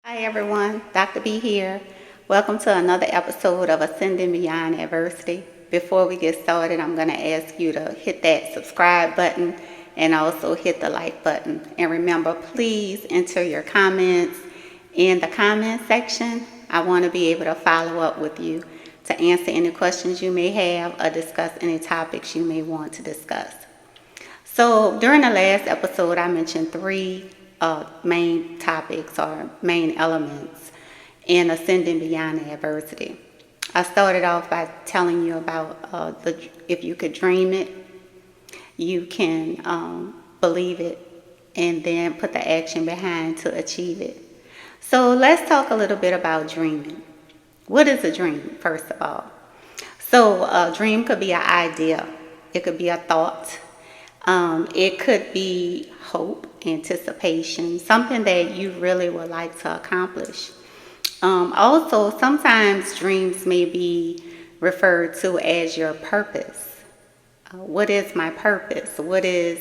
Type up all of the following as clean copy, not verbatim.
Hi everyone, Dr. B here. Welcome to another episode of Ascending Beyond Adversity. Before we get started, I'm going to ask you to hit that subscribe button and also hit the like button. And remember, please enter your comments in the comment section. I want to be able to follow up with you to answer any questions you may have or discuss any topics you may want to discuss. So during the last episode, I mentioned three main topics or main elements in ascending beyond adversity. I started off by telling you about if you could dream it, you can believe it, and then put the action behind to achieve it. So let's talk a little bit about dreaming. What is a dream, first of all? So a dream could be an idea. It could be a thought. It could be hope, anticipation, something that you really would like to accomplish. Also, sometimes dreams may be referred to as your purpose. What is my purpose? What is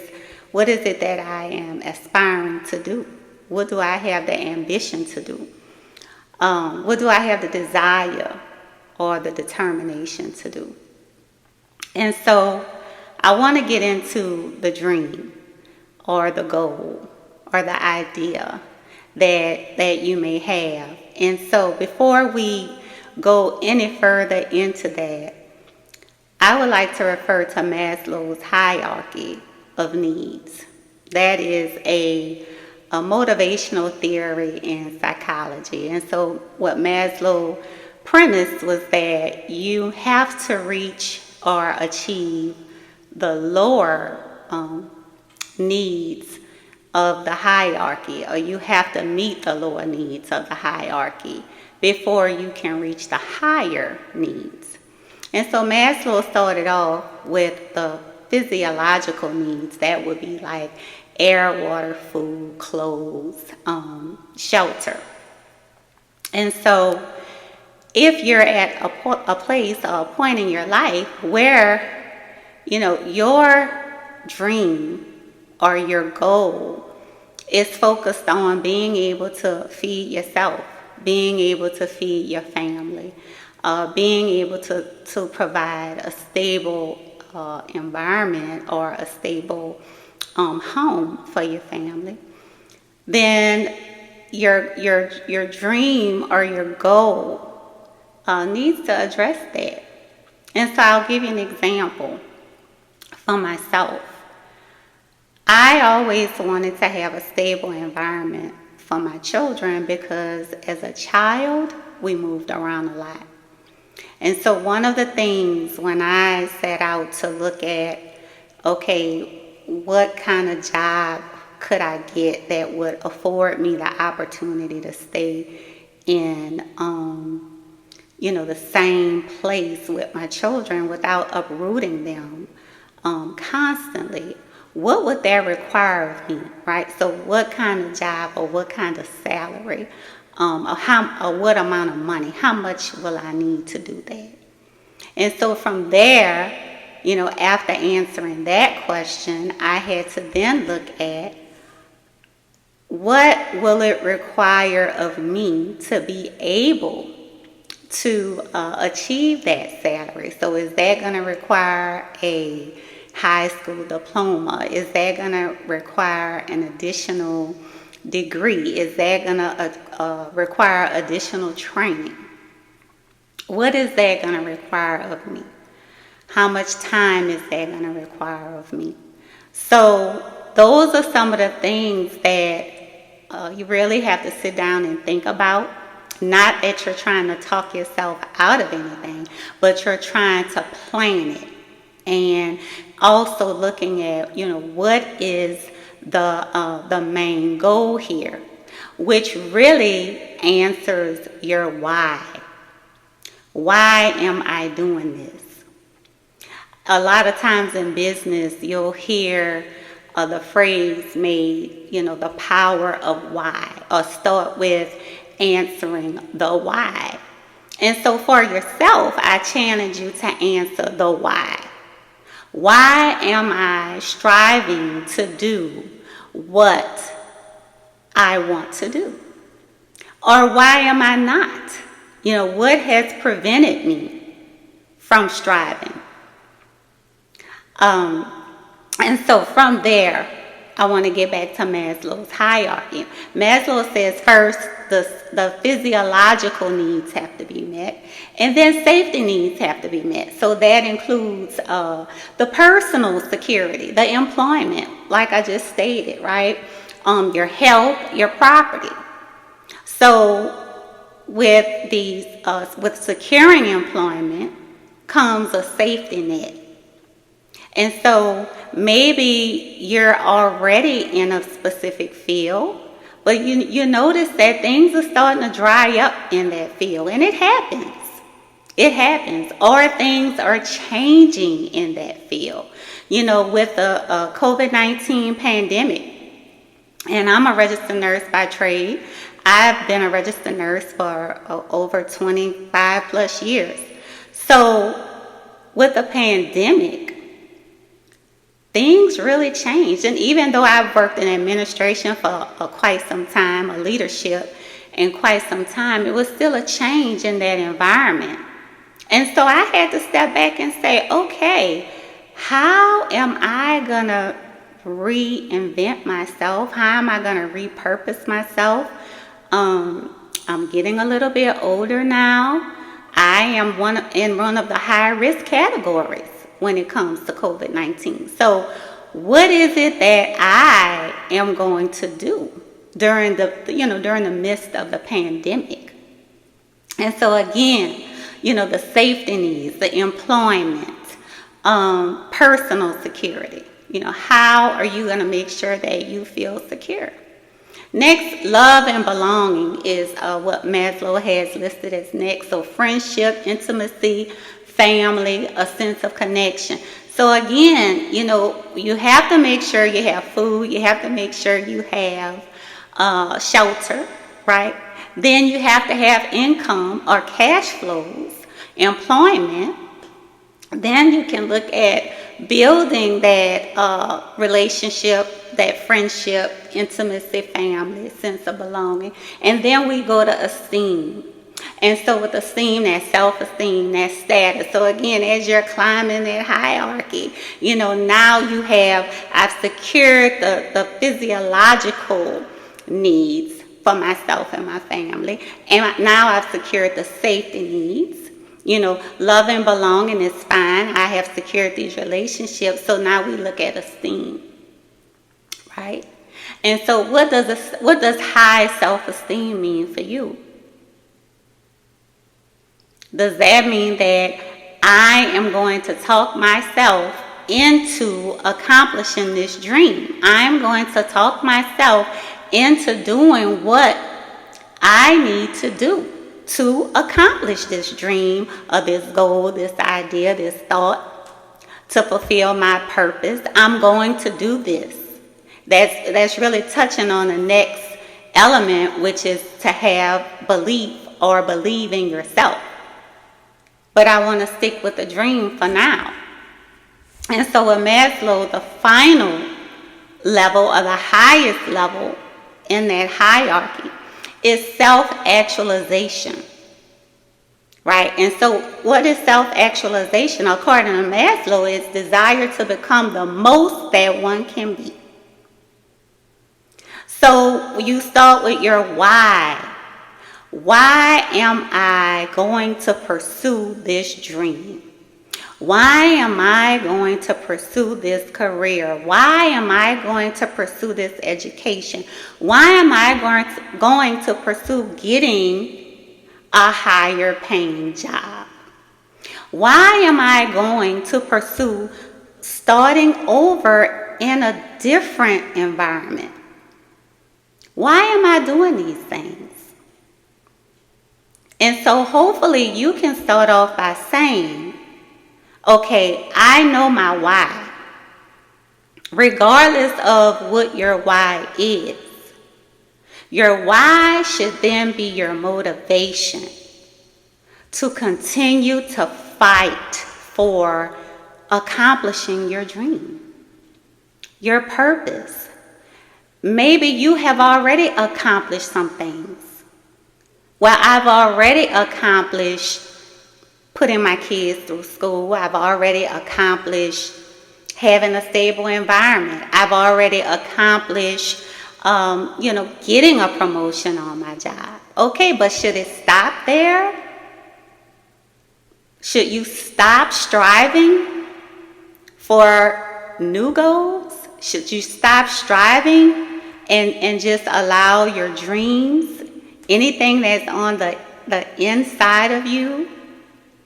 it that I am aspiring to do? What do I have the ambition to do? What do I have the desire or the determination to do? And so I want to get into the dream or the goal or the idea that you may have. And so before we go any further into that, I would like to refer to Maslow's hierarchy of needs. That is a motivational theory in psychology. And so what Maslow premised was that you have to reach or achieve the lower needs of the hierarchy, or you have to meet the lower needs of the hierarchy before you can reach the higher needs. And so Maslow started off with the physiological needs. That would be like air, water, food, clothes, shelter. And so if you're at a place or a point in your life where your dream or your goal is focused on being able to feed yourself, being able to feed your family, being able to provide a stable environment or a stable home for your family, then your dream or your goal needs to address that. And so I'll give you an example. For myself, I always wanted to have a stable environment for my children because as a child, we moved around a lot. And so one of the things when I set out to look at, okay, what kind of job could I get that would afford me the opportunity to stay in the same place with my children without uprooting them constantly, what would that require of me, right? So what kind of job or what kind of salary or what amount of money, how much will I need to do that? And so from there, after answering that question, I had to then look at what will it require of me to be able to achieve that salary. So is that going to require a high school diploma? Is that going to require an additional degree? Is that going to require additional training? What is that going to require of me? How much time is that going to require of me? So those are some of the things that you really have to sit down and think about. Not that you're trying to talk yourself out of anything, but you're trying to plan it. And also looking at, what is the main goal here, which really answers your why. Why am I doing this? A lot of times in business, you'll hear the phrase made, the power of why, or start with answering the why. And so for yourself, I challenge you to answer the why. Why am I striving to do what I want to do? Or why am I not? What has prevented me from striving? And so from there, I want to get back to Maslow's hierarchy. Maslow says first, the physiological needs have to be met, and then safety needs have to be met. So that includes the personal security, the employment, like I just stated, right? Your health, your property. So with with securing employment comes a safety net. And so maybe you're already in a specific field, but you notice that things are starting to dry up in that field, and it happens. It happens. Or things are changing in that field. With the COVID-19 pandemic, and I'm a registered nurse by trade. I've been a registered nurse for over 25 plus years. So with the pandemic, things really changed. And even though I've worked in administration for quite some time, or leadership in quite some time, it was still a change in that environment. And so I had to step back and say, okay, how am I going to reinvent myself? How am I going to repurpose myself? I'm getting a little bit older now. I am in one of the high risk categories when it comes to COVID-19. So what is it that I am going to do during the midst of the pandemic? And so again, the safety needs, the employment, personal security. How are you going to make sure that you feel secure? Next, love and belonging is what Maslow has listed as next. So friendship, intimacy, family, a sense of connection. So again, you have to make sure you have food. You have to make sure you have shelter, right? Then you have to have income or cash flows, employment. Then you can look at building that relationship, that friendship, intimacy, family, sense of belonging. And then we go to esteem. And so with esteem, that self-esteem, that status. So again, as you're climbing that hierarchy, now I've secured the physiological needs for myself and my family. And now I've secured the safety needs. Love and belonging is fine. I have secured these relationships. So now we look at esteem, right? And so what does high self-esteem mean for you? Does that mean that I am going to talk myself into accomplishing this dream? I'm going to talk myself into doing what I need to do to accomplish this dream or this goal, this idea, this thought, to fulfill my purpose. I'm going to do this. That's really touching on the next element, which is to have belief or believe in yourself. But I want to stick with the dream for now. And so with Maslow, the final level or the highest level in that hierarchy is self-actualization, right? And so what is self-actualization? According to Maslow, it's desire to become the most that one can be. So you start with your why. Why am I going to pursue this dream? Why am I going to pursue this career? Why am I going to pursue this education? Why am I going to pursue getting a higher paying job? Why am I going to pursue starting over in a different environment? Why am I doing these things? And so hopefully you can start off by saying, okay, I know my why. Regardless of what your why is, your why should then be your motivation to continue to fight for accomplishing your dream, your purpose. Maybe you have already accomplished some things. Well, I've already accomplished putting my kids through school. I've already accomplished having a stable environment. I've already accomplished, getting a promotion on my job. Okay, but should it stop there? Should you stop striving for new goals? Should you stop striving and just allow your dreams, anything that's on the inside of you,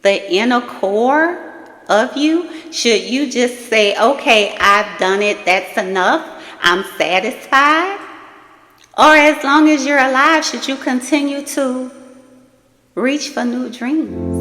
the inner core of you, should you just say, okay, I've done it, that's enough, I'm satisfied? Or as long as you're alive, should you continue to reach for new dreams?